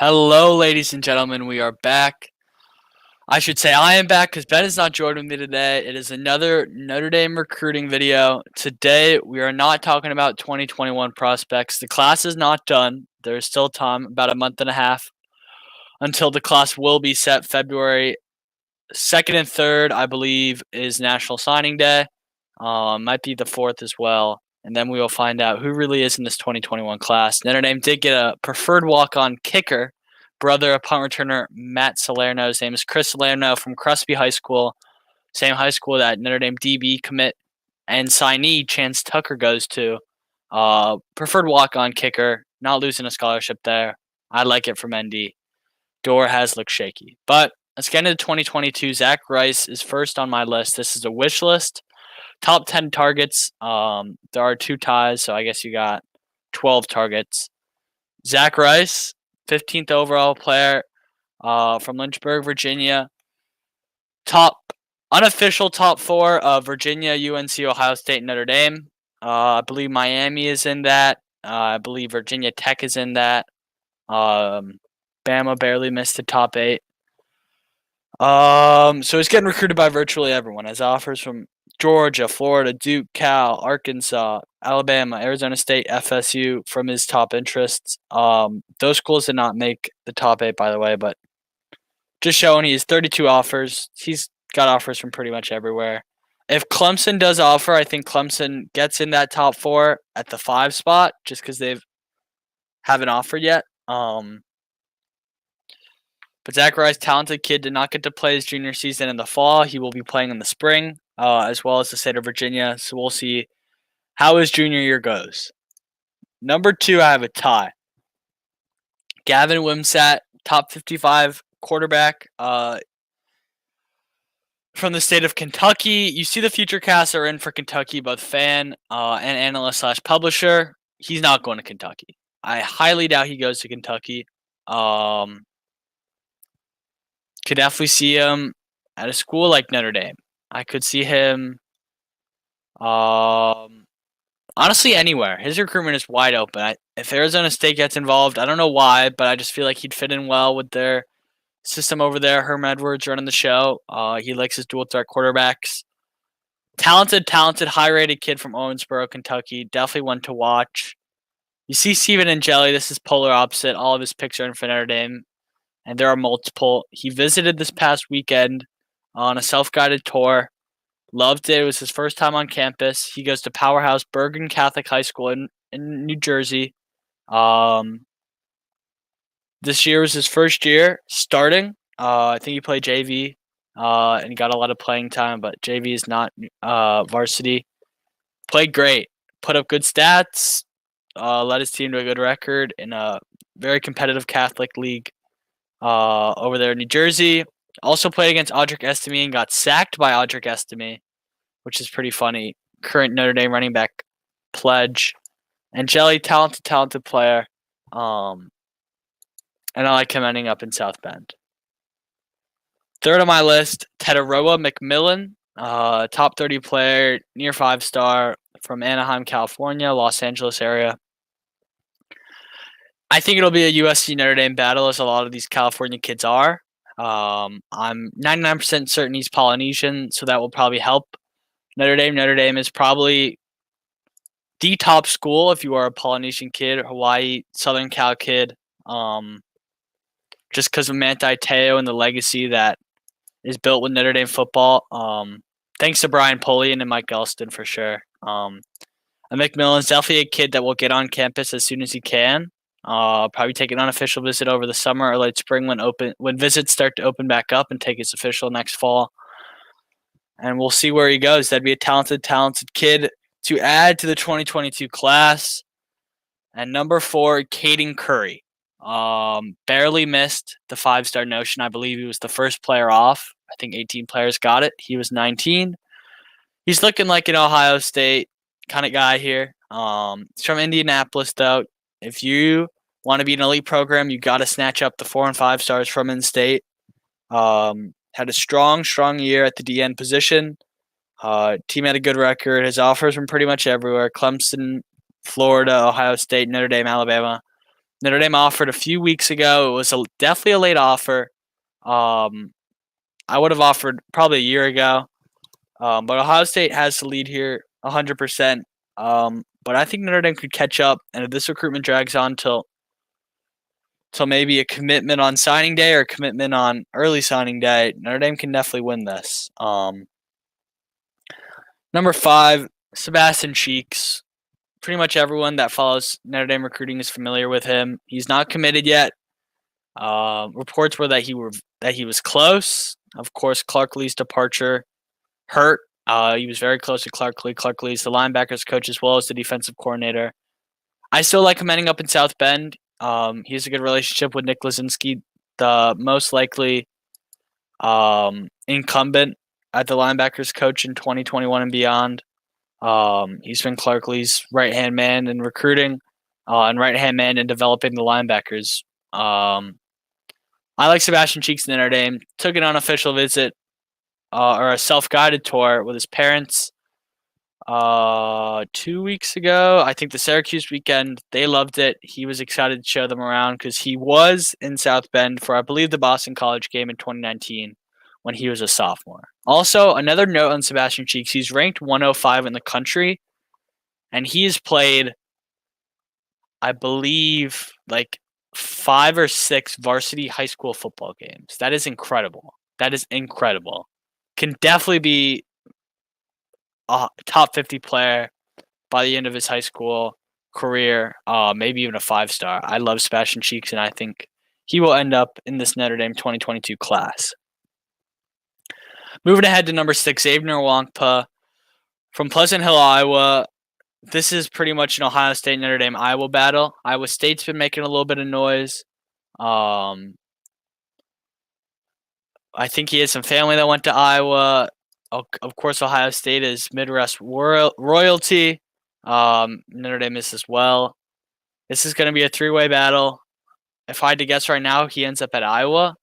Hello, ladies and gentlemen. We are back. I should say I am back because Ben is not joining me today. It is another Notre Dame recruiting video. Today, we are not talking about 2021 prospects. The class is not done. There is still time, about a month and a half, until the class will be set. February 2nd and 3rd, I believe, is National Signing Day. Might be the 4th as well. And then we will find out who really is in this 2021 class. Notre Dame did get a preferred walk-on kicker, brother of punt returner Matt Salerno. His name is Chris Salerno from Crosby High School, same high school that Notre Dame DB commit and signee Chance Tucker goes to. Preferred walk-on kicker, not losing a scholarship there. I like it from ND. Door has looked shaky. But let's get into 2022. Zach Rice is first on my list. This is a wish list. Top 10 targets. There are two ties, so I guess you got 12 targets. Zach Rice, 15th overall player from Lynchburg, Virginia. Unofficial top four of Virginia, UNC, Ohio State, Notre Dame. I believe Miami is in that. I believe Virginia Tech is in that. Bama barely missed the top 8. So he's getting recruited by virtually everyone. Has offers from Georgia, Florida, Duke, Cal, Arkansas, Alabama, Arizona State, FSU from his top interests. Those schools did not make the top 8, by the way, but just showing he has 32 offers. He's got offers from pretty much everywhere. If Clemson does offer, I think Clemson gets in that top 4 at the 5 spot just because they haven't offered yet. But Zach Rice, talented kid, did not get to play his junior season in the fall. He will be playing in the spring, as well as the state of Virginia. So we'll see how his junior year goes. Number 2, I have a tie. Gavin Wimsatt, top 55 quarterback from the state of Kentucky. You see the future casts are in for Kentucky, both fan and analyst / publisher. He's not going to Kentucky. I highly doubt he goes to Kentucky. Could definitely see him at a school like Notre Dame. I could see him honestly anywhere. His recruitment is wide open. If Arizona State gets involved, I don't know why, but I just feel like he'd fit in well with their system over there. Herm Edwards running the show. He likes his dual threat quarterbacks. Talented, high-rated kid from Owensboro, Kentucky. Definitely one to watch. You see Steven Angeli. This is polar opposite. All of his picks are in for Notre Dame, and there are multiple. He visited this past weekend on a self-guided tour. Loved it. It was his first time on campus. He goes to Powerhouse Bergen Catholic High School in New Jersey. This year was his first year starting. I think he played JV and got a lot of playing time, but JV is not varsity. Played great. Put up good stats. Led his team to a good record in a very competitive Catholic league over there in New Jersey. Also played against Audric Estime and got sacked by Audric Estime, which is pretty funny. Current Notre Dame running back pledge. Angeli, talented player. And I like him ending up in South Bend. Third on my list, Tetaroa McMillan, top 30 player, near 5-star from Anaheim, California, Los Angeles area. I think it'll be a USC Notre Dame battle, as a lot of these California kids are. I'm 99% certain he's Polynesian, so that will probably help Notre Dame. Notre Dame is probably the top school if you are a Polynesian kid, Hawaii, Southern Cal kid. Just because of Manti Te'o and the legacy that is built with Notre Dame football. Thanks to Brian Polian and Mike Elston for sure. And McMillan's definitely a kid that will get on campus as soon as he can. Probably take an unofficial visit over the summer or late spring when visits start to open back up, and take his official next fall. And we'll see where he goes. That'd be a talented kid to add to the 2022 class. And number 4, Caden Curry. Barely missed the 5-star notion. I believe he was the first player off. I think 18 players got it. He was 19. He's looking like an Ohio State kind of guy here. He's from Indianapolis, though. If you want to be an elite program, you got to snatch up the 4 and 5 stars from in-state. Had a strong year at the DN position. Team had a good record. His offers from pretty much everywhere. Clemson, Florida, Ohio State, Notre Dame, Alabama. Notre Dame offered a few weeks ago. It was definitely a late offer. I would have offered probably a year ago. But Ohio State has the lead here 100%. But I think Notre Dame could catch up. And if this recruitment drags on till maybe a commitment on signing day or a commitment on early signing day, Notre Dame can definitely win this. Number 5, Sebastian Cheeks. Pretty much everyone that follows Notre Dame recruiting is familiar with him. He's not committed yet. Reports were that he was close. Of course, Clark Lee's departure hurt. He was very close to Clark Lee. Clark Lee's the linebackers coach as well as the defensive coordinator. I still like him ending up in South Bend. He has a good relationship with Nick Lazinski, the most likely incumbent at the linebackers coach in 2021 and beyond. He's been Clark Lee's right-hand man in recruiting and right-hand man in developing the linebackers. I like Sebastian Cheeks in Notre Dame. Took an unofficial visit or a self-guided tour with his parents 2 weeks ago. I think the Syracuse weekend, they loved it. He was excited to show them around because he was in South Bend for, I believe, the Boston College game in 2019 when he was a sophomore. Also, another note on Sebastian Cheeks, he's ranked 105 in the country, and he's played, I believe, like 5 or 6 varsity high school football games. That is incredible. Can definitely be a top 50 player by the end of his high school career, maybe even a 5-star. I love Sebastian Cheeks, and I think he will end up in this Notre Dame 2022 class. Moving ahead to number 6, Xavier Nwankpa from Pleasant Hill, Iowa. This is pretty much an Ohio State Notre Dame Iowa battle. Iowa State's been making a little bit of noise. I think he has some family that went to Iowa. Of course, Ohio State is Midwest royalty. Notre Dame is as well. This is going to be a 3-way battle. If I had to guess right now, he ends up at Iowa.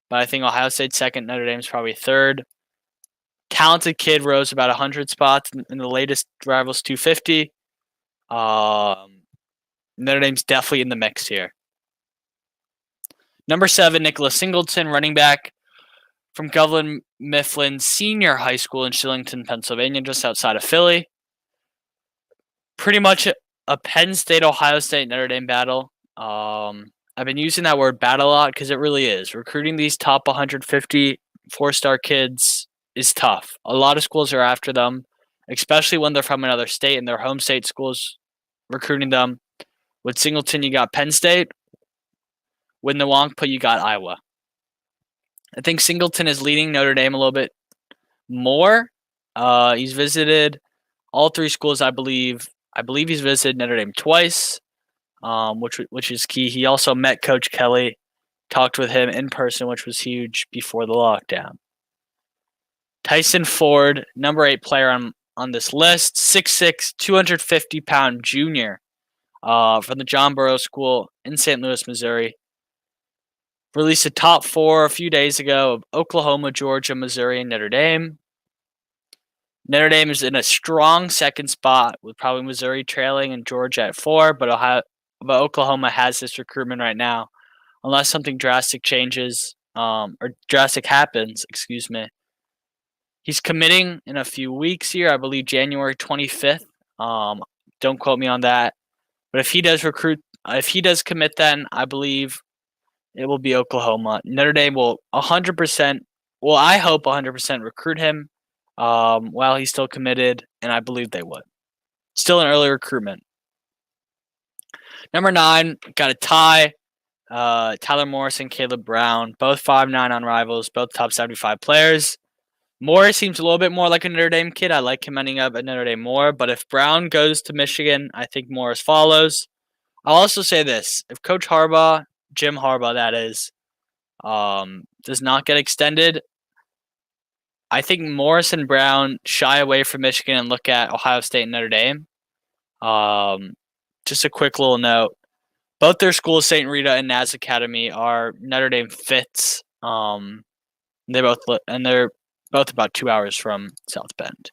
But I think Ohio State's second, Notre Dame's probably third. Talented kid, rose about 100 spots in the latest Rivals 250. Notre Dame's definitely in the mix here. Number 7, Nicholas Singleton, running back from Governor Mifflin Senior High School in Shillington, Pennsylvania, just outside of Philly. Pretty much a Penn State, Ohio State, Notre Dame battle. I've been using that word battle a lot because it really is. Recruiting these top 150 4-star kids is tough. A lot of schools are after them, especially when they're from another state and their home state schools recruiting them. With Singleton, you got Penn State. With Nwankpa, you got Iowa. I think Singleton is leading Notre Dame a little bit more. He's visited all 3 schools, I believe. I believe he's visited Notre Dame twice, which is key. He also met Coach Kelly, talked with him in person, which was huge before the lockdown. Tyson Ford, number 8 player on this list, 6'6", 250-pound junior from the John Burroughs School in St. Louis, Missouri. Released a top 4 a few days ago of Oklahoma, Georgia, Missouri, and Notre Dame. Notre Dame is in a strong second spot with probably Missouri trailing and Georgia at 4, but Oklahoma has this recruitment right now. Unless something drastic changes or drastic happens, He's committing in a few weeks here, I believe January 25th. Don't quote me on that. But if he does commit then, I believe it will be Oklahoma. Notre Dame will 100%, well, I hope 100% recruit him while he's still committed, and I believe they would. Still an early recruitment. Number 9, got a tie. Tyler Morris and Caleb Brown, both 5'9" on Rivals, both top 75 players. Morris seems a little bit more like a Notre Dame kid. I like him ending up at Notre Dame more, but if Brown goes to Michigan, I think Morris follows. I'll also say this. If Coach Harbaugh, Jim Harbaugh that is, does not get extended, I think Morris and Brown shy away from Michigan and look at Ohio State and Notre Dame. Just a quick little note. Both their schools, St. Rita and Naz Academy, are Notre Dame fits. They're both about 2 hours from South Bend.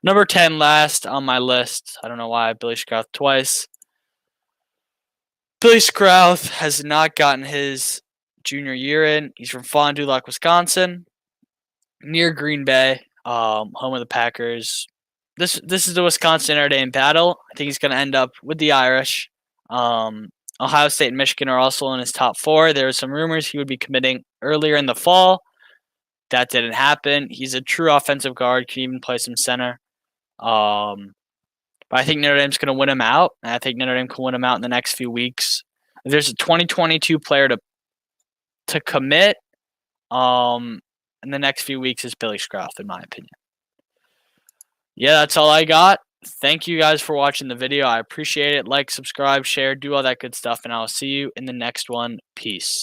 Number 10, last on my list. I don't know why, Billy Scott twice. Billy Scrouth has not gotten his junior year in. He's from Fond du Lac, Wisconsin, near Green Bay, home of the Packers. This is the Wisconsin Notre Dame battle. I think he's going to end up with the Irish. Ohio State and Michigan are also in his top 4. There were some rumors he would be committing earlier in the fall. That didn't happen. He's a true offensive guard, can even play some center. But I think Notre Dame's going to win him out, and I think Notre Dame can win him out in the next few weeks. If there's a 2022 player to commit in the next few weeks, is Billy Scrouth, in my opinion. Yeah, that's all I got. Thank you guys for watching the video. I appreciate it. Like, subscribe, share, do all that good stuff, and I'll see you in the next one. Peace.